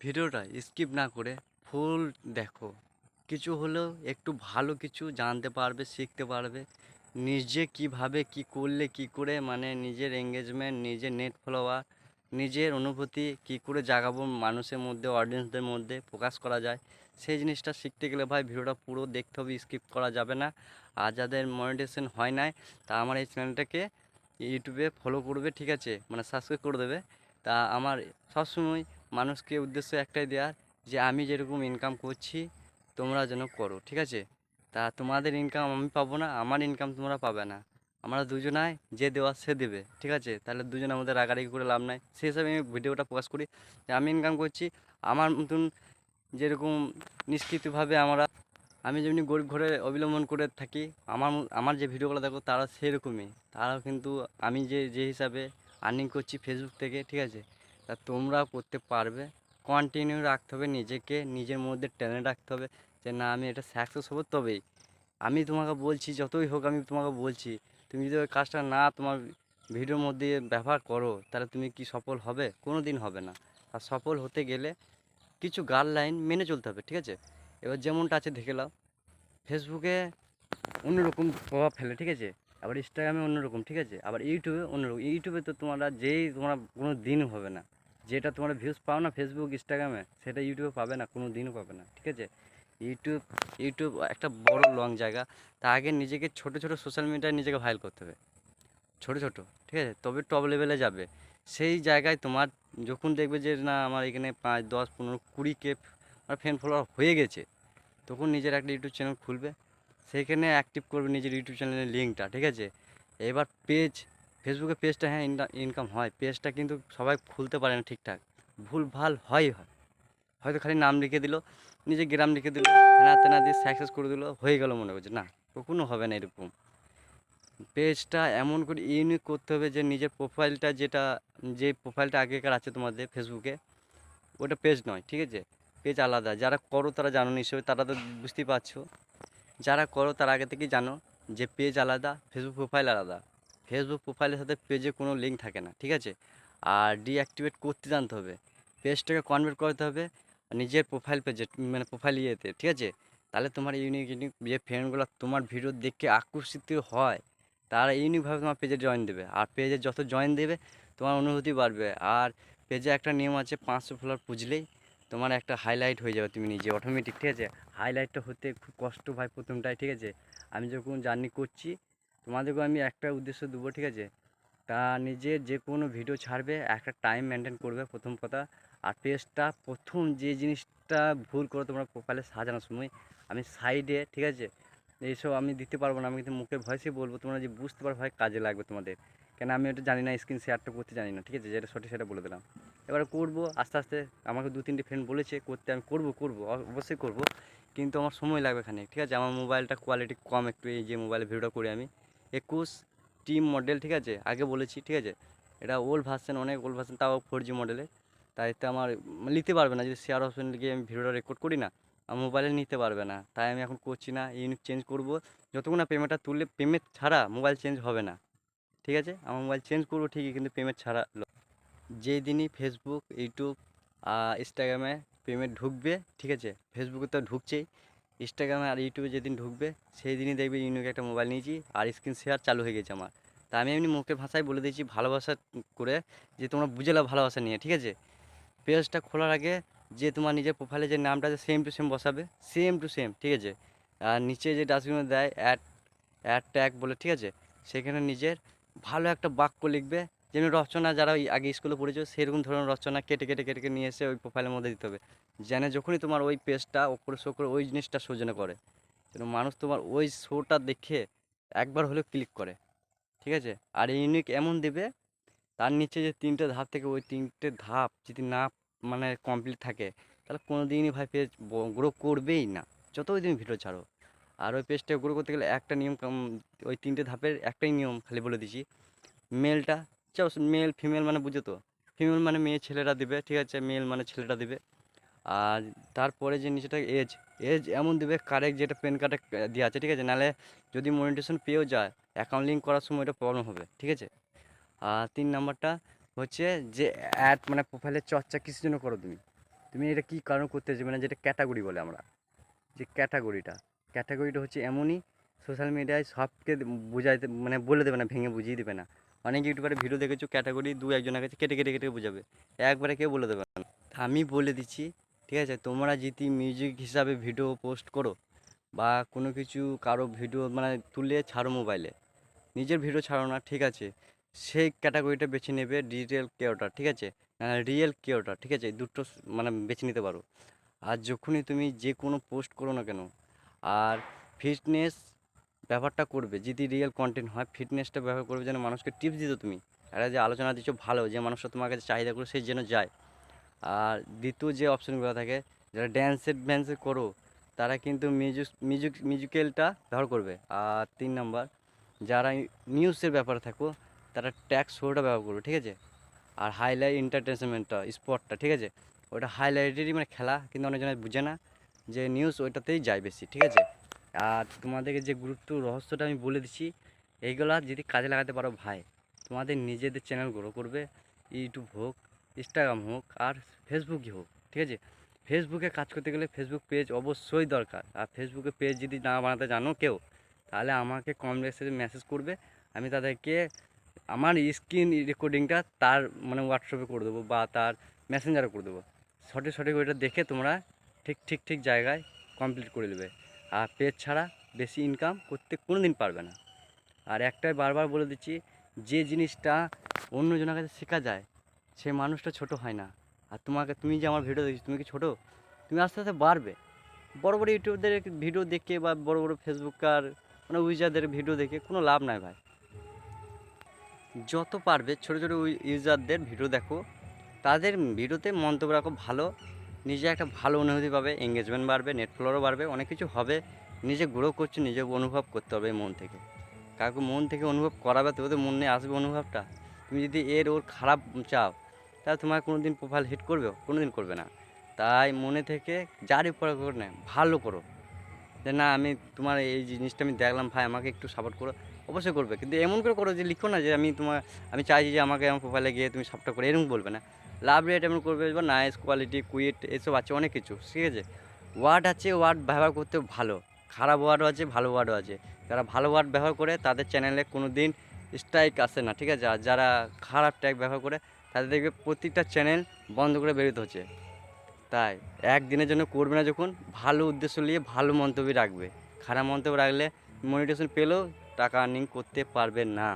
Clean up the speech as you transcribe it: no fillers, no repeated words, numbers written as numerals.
ভিডিওটা স্কিপ না করে ফুল দেখো। কিছু হলেও একটু ভালো কিছু জানতে পারবে, শিখতে পারবে। নিজে কিভাবে কি করলে কি করে মানে নিজের এঙ্গেজমেন্ট, নিজের নেট ফলোয়ার, নিজের অনুভূতি কি করে জাগাবো মানুষের মধ্যে, অডিয়েন্সদের মধ্যে প্রকাশ করা যায়, সেই জিনিসটা শিখতে গেলে ভাই ভিডিওটা পুরো দেখতে হবে, স্কিপ করা যাবে না। আর যাদের মনিটাইজেশন হয় নাই তা আমার এই চ্যানেলটাকে ইউটিউবে ফলো করবে, ঠিক আছে, মানে সাবস্ক্রাইব করে দেবে। তা আমার সবসময় মানুষকে উদ্দেশ্য একটাই দেওয়ার, যে আমি যেরকম ইনকাম করছি তোমরা যেন করো, ঠিক আছে। তা তোমাদের ইনকাম আমি পাবো না, আমার ইনকাম তোমরা পাবে না। আমরা দুজনাই যে দেওয়া সে দেবে, ঠিক আছে। তাহলে দুজনের মধ্যে রাগারাগি করে লাভ নাই, সেই হিসাবে আমি ভিডিওটা প্রকাশ করি যে আমি ইনকাম করছি আমার মতন, যেরকম নিষ্কৃতভাবে আমরা, আমি যেমনি গরিব ঘরে অবলম্বন করে থাকি, আমার যে ভিডিওগুলো দেখো তারা সেরকমই, তারাও কিন্তু আমি যে যে হিসাবে আর্নিং করছি ফেসবুক থেকে, ঠিক আছে। তা তোমরাও করতে পারবে। কন্টিনিউ রাখতে হবে নিজেকে, নিজের মধ্যে ট্যালেন্ট রাখতে হবে, যে না আমি এটা সাকসেস হবো তবেই। আমি তোমাকে বলছি যতই হোক, আমি তোমাকে বলছি তুমি যদি ওই কাজটা না তোমার ভিডিওর মধ্যে ব্যবহার করো তাহলে তুমি কি সফল হবে? কোনো দিন হবে না। আর সফল হতে গেলে কিছু গাইডলাইন মেনে চলতে হবে, ঠিক আছে। এবার যেমনটা আছে দেখে নাও, ফেসবুকে অন্যরকম প্রভাব ফেলে, ঠিক আছে। আবার ইনস্টাগ্রামে অন্যরকম, ঠিক আছে। আবার ইউটিউবে অন্যরকম। ইউটিউবে তো তোমরা তোমরা কোনো দিনও হবে না, যেটা তোমরা ভিউজ পাও না ফেসবুক ইনস্টাগ্রামে, সেটা ইউটিউবে পাবে না, কোনো দিনও পাবে না, ঠিক আছে। ইউটিউব ইউটিউব একটা বড় লং জায়গা। তা আগে নিজেকে ছোট ছোট সোশ্যাল মিডিয়ায় নিজেকে ভাইরাল করতে হবে, ছোট ছোট, ঠিক আছে, তবে টপ লেভেলে যাবে। সেই জায়গায় তোমার যখন দেখবে যে না আমার এখানে 5, 10, 15, 20 কে আমার ফ্যান ফলোয়ার হয়ে গেছে, তখন নিজের একটা ইউটিউব চ্যানেল খুলবে, সেইখানে অ্যাক্টিভ করবে নিজের ইউটিউব চ্যানেলের লিঙ্কটা, ঠিক আছে। এবার পেজ, ফেসবুকে পেজটা, হ্যাঁ, ইনকাম হয়, পেজটা কিন্তু সবাই খুলতে পারে না ঠিকঠাক, ভুল ভাল হয়। হয়তো খালি নাম লিখে দিল, নিজের গ্রাম লিখে দিল, হ্যাঁ তেনা দিয়ে সাকসেস করে দিল, হয়ে গেল মনে করছে, না, কখনো হবে না এরকম। পেজটা এমন করে ইউনিক করতে হবে যে নিজের প্রোফাইলটা, যেটা যে প্রোফাইলটা আগেকার আছে তোমাদের ফেসবুকে, ওটা পেজ নয়, ঠিক আছে। পেজ আলাদা। যারা করো তারা জানো নিশ্চয়ই, তারা তো বুঝতেই পারছো। যারা করো তারা আগে থেকেই জানো যে পেজ আলাদা, ফেসবুক প্রোফাইল আলাদা। ফেসবুক প্রোফাইলের সাথে পেজে কোনো লিঙ্ক থাকে না, ঠিক আছে। আর ডিঅ্যাক্টিভেট করতে জানতে হবে, পেজটাকে কনভার্ট করতে হবে নিজের প্রোফাইল পেজে, মানে প্রোফাইল ইয়েতে, ঠিক আছে। তাহলে তোমার ইউনিক ইউনিক যে ফ্রেন্ডগুলো তোমার ভিডিও দেখে আকর্ষিত হয়, তারা ইউনিকভাবে তোমার পেজে জয়েন দেবে, আর পেজে যত জয়েন দেবে তোমার অনুভূতি বাড়বে। আর পেজে একটা নিয়ম আছে, 500 ফলোয়ার পুজলেই তোমার একটা হাইলাইট হয়ে যাবে, তুমি নিজে অটোমেটিক, ঠিক আছে। হাইলাইটটা হতে খুব কষ্ট ভাই প্রথমটায়, ঠিক আছে। আমি যখন জার্নি করছি তোমাদেরকেও আমি একটা উদ্দেশ্য দেবো, ঠিক আছে। তা নিজে যে কোনো ভিডিও ছাড়বে একটা টাইম মেনটেন করবে, প্রথম কথা। আর পেজটা প্রথম যে জিনিসটা ভুল করো তোমরা প্রোফাইলে সাজানোর সময়, আমি সাইডে, ঠিক আছে, এইসব আমি দিতে পারবো না, আমি কিন্তু মুখের ভয়েসে বলবো, তোমরা যে বুঝতে পারো হয় কাজে লাগবে তোমাদের। কেন আমি ওটা জানি না, স্ক্রিন শেয়ারটা করতে জানি না, ঠিক আছে, যেটা সঠিক সেটা বলে দিলাম। এবারে করবো আস্তে আস্তে, আমাকে 2-3টে ফ্রেন্ড বলেছে করতে, আমি করবো অবশ্যই করবো, কিন্তু আমার সময় লাগবে এখানে, ঠিক আছে। আমার মোবাইলটা কোয়ালিটি কম একটু, এই যে মোবাইলে ভিডিওটা করি আমি 21 মডেল, ঠিক আছে, আগে বলেছি, ঠিক আছে। এটা ওল্ড ভার্সন, অনেক ওল্ড ভার্সন, তাও 4G মডেলে। তাই তো আমার নিতে পারবে না, যদি শেয়ার অপশন গিয়ে আমি ভিডিওটা রেকর্ড করি না, আমার মোবাইলে নিতে পারবে না, তাই আমি এখন করছি না, ইউনিট চেঞ্জ করব। যতক্ষণ না পেমেন্টটা তুললে, পেমেন্ট ছাড়া মোবাইল চেঞ্জ হবে না, ঠিক আছে। আমার মোবাইল চেঞ্জ করবো ঠিকই, কিন্তু পেমেন্ট ছাড়া যেই দিনই ফেসবুক, ইউটিউব, ইনস্টাগ্রামে পেমেন্ট ঢুকবে, ঠিক আছে, ফেসবুকে তো ঢুকছেই, ইনস্টাগ্রামে আর ইউটিউবে যেদিন ঢুকবে সেই দিনই দেখবে ইউনিক একটা মোবাইল নিয়েছি আর স্ক্রিন শেয়ার চালু হয়ে গেছে আমার। তা আমি এমনি মুখের ভাষায় বলে দিয়েছি ভালোবাসা করে, যে তোমরা বুঝে নাও ভালোবাসা নিয়ে, ঠিক আছে। পেজটা খোলার আগে যে তোমার নিজের প্রোফাইলে যে নামটা আছে সেম টু সেম বসাবে, সেম টু সেম, ঠিক আছে। আর নিচে যে ডাস্টবিনে দেয় অ্যাড, অ্যাড ট্যাগ বলে, ঠিক আছে, সেখানে নিজের ভালো একটা বাক্য লিখবে, যেমনি রচনা যারা ওই আগে স্কুলে পড়েছো সেরকম ধরনের রচনা কেটে কেটে কেটে কেটে নিয়ে এসে ওই প্রোফাইলের মধ্যে দিতে হবে, যেন যখনই তোমার ওই পেজটা ওপরে শো করে ওই জিনিসটা সৌজন্য করে, যেন মানুষ তোমার ওই শোটা দেখে একবার হলেও ক্লিক করে, ঠিক আছে। আর ইউনিক এমন দেবে, তার নিচে যে 3টে ধাপ থেকে, ওই 3টে ধাপ যদি না মানে কমপ্লিট থাকে, তাহলে কোনো দিনই ভাই পেজ গ্রো করবেই না, যতই তুমি ভিডিও ছাড়ো। আর ওই পেজটা গ্রো করতে গেলে একটা নিয়ম ওই 3টে ধাপের একটাই নিয়ম খালি বলে দিচ্ছি, মেলটা, চাও মেল ফিমেল মানে বুঝো তো, ফিমেল মানে মেয়ে ছেলেরা দিবে, ঠিক আছে, মেল মানে ছেলেটা দিবে। আর তারপরে যে নিচেটা এজ, এজ এমন দেবে কারেক্ট, যেটা প্যান কার্ডে দেওয়া আছে, ঠিক আছে, নাহলে যদি মনিটেশন পেয়েও যায় অ্যাকাউন্ট লিঙ্ক করার সময় এটা প্রবলেম হবে, ঠিক আছে। আর 3 নাম্বারটা হচ্ছে যে অ্যাড, মানে প্রোফাইলের চর্চা কিসের জন্য করো তুমি, তুমি এটা কী কারণ করতে চাইছো, মানে যেটা ক্যাটাগরি বলে আমরা, যে ক্যাটাগরিটা হচ্ছে এমনই, সোশ্যাল মিডিয়ায় সবকে বোঝাইতে মানে বলে দেবে না, ভেঙে বুঝিয়ে দেবে না। অনেক ইউটিউবারের ভিডিও দেখেছো ক্যাটাগরি দু একজনের কাছে কেটে কেটে কেটে বোঝাবে, একবারে কেউ বলে দেবে না। আমি বলে দিচ্ছি, ঠিক আছে, তোমরা যদি মিউজিক হিসাবে ভিডিও পোস্ট করো বা কোনো কিছু কারো ভিডিও মানে তুলে ছাড়ো মোবাইলে, নিজের ভিডিও ছাড়ো না, ঠিক আছে, সেই ক্যাটাগরিটা বেছে নেবে ডিজিটাল ক্রিয়েটর, ঠিক আছে, রিয়েল ক্রিয়েটর, ঠিক আছে, এই দুটো মানে বেছে নিতে পারো। আর যখনই তুমি যে কোনো পোস্ট করো না কেন, আর ফিটনেস ব্যাপারটা করবে, যদি রিয়েল কন্টেন্ট হয় ফিটনেসটা ব্যবহার করবে, যেন মানুষকে টিপস দিত তুমি, একটা যে আলোচনা দিচ্ছ ভালো, যে মানুষটা তোমার কাছে চাহিদা করে সেই যেন যায়। আর দ্বিতীয় যে অপশনগুলো থাকে, যারা ড্যান্সের করো, তারা কিন্তু মিউজিক্যালটা ব্যবহার করবে। আর 3 নাম্বার, যারা নিউজের ব্যাপারে থাকো, তারা ট্যাক্স শোটা ব্যবহার করবে, ঠিক আছে। আর হাইলাইট এন্টারটেনমেন্টটা স্পটটা, ঠিক আছে, ওটা হাইলাইটেরই মানে খেলা, কিন্তু অনেকজনে বুঝে না যে নিউজ ওইটাতেই যায় বেশি, ঠিক আছে। আর তোমাদেরকে যে গুরুত্ব রহস্যটা আমি বলে দিচ্ছি, এইগুলা যদি কাজে লাগাতে পারো ভাই, তোমাদের নিজেদের চ্যানেল গ্রো করবে, ইউটিউব হোক, ইনস্টাগ্রাম হোক, আর ফেসবুকই হোক, ঠিক আছে। ফেসবুকে কাজ করতে গেলে ফেসবুক পেজ অবশ্যই দরকার। আর ফেসবুকে পেজ যদি না বানাতে জানো কেউ, তাহলে আমাকে কমেন্ট বক্সে মেসেজ করবে, আমি তাদেরকে আমার স্ক্রিন রেকর্ডিংটা তার মানে হোয়াটসঅ্যাপে করে দেবো বা তার মেসেঞ্জারে করে দেবো। সঠিক সঠিক ওইটা দেখে তোমরা ঠিক জায়গায় কমপ্লিট করে নেবে। আর পেজ ছাড়া বেশি ইনকাম করতে কোনো দিন পারবে না। আর একটাই বারবার বলে দিচ্ছি, যে জিনিসটা অন্যজনের কাছে শেখা যায়, সে মানুষটা ছোট হয় না। আর তুমি যে আমার ভিডিও দেখছো, তুমি কি ছোট? তুমি আস্তে আস্তে বাড়বে। বড় বড় ইউটিউবদের ভিডিও দেখে বা বড় বড় ফেসবুকার মানে উইজারদের ভিডিও দেখে কোনো লাভ নাই ভাই। যত পারবে ছোটো ছোটো ইউজারদের ভিডিও দেখো, তাদের ভিডিওতে মন্তব্য রাখো ভালো, নিজে একটা ভালো অনুভূতি পাবে, এঙ্গেজমেন্ট বাড়বে, নেট ফলোয়ারও বাড়বে, অনেক কিছু হবে। নিজে গ্রো করছে, নিজে অনুভব করতে হবে মন থেকে। কাউকে মন থেকে অনুভব করাবে তো ওদের মনে আসবে অনুভবটা। তুমি যদি ওর খারাপ চাও, তাহলে তোমার কোনো দিন প্রোফাইল হিট করবে? কোনো দিন করবে না। তাই মনে থেকে যার উপর করে না ভালো করো, যে না আমি তোমার এই জিনিসটা আমি দেখলাম ভাই, আমাকে একটু সাপোর্ট করো। অবশ্যই করবে, কিন্তু এমন করে করো যে লিখো না যে আমি চাইছি যে আমাকে আমার প্রোফাইলে গিয়ে তুমি সাপোর্ট করো, এরকম বলবে না। লাভ রেট এমন করবে বা নাইস কোয়ালিটি কুইট এসব আছে অনেক কিছু, ঠিক আছে। ওয়ার্ড আছে, ওয়ার্ড ব্যবহার করতে ভালো, খারাপ ওয়ার্ডও আছে, ভালো ওয়ার্ডও আছে। যারা ভালো ওয়ার্ড ব্যবহার করে তাদের চ্যানেলে কোনো দিন স্ট্রাইক আসে না, ঠিক আছে। আর যারা খারাপ ট্যাগ ব্যবহার করে তাদের দেখবে প্রতিটা চ্যানেল বন্ধ করে বেরোতে হচ্ছে। তাই একদিনের জন্য করবে না, যখন ভালো উদ্দেশ্য নিয়ে ভালো মন্তব্য রাখবে। খারাপ মন্তব্য রাখলে মনিটেশন পেলেও টাকা আর্নিং করতে পারবে না।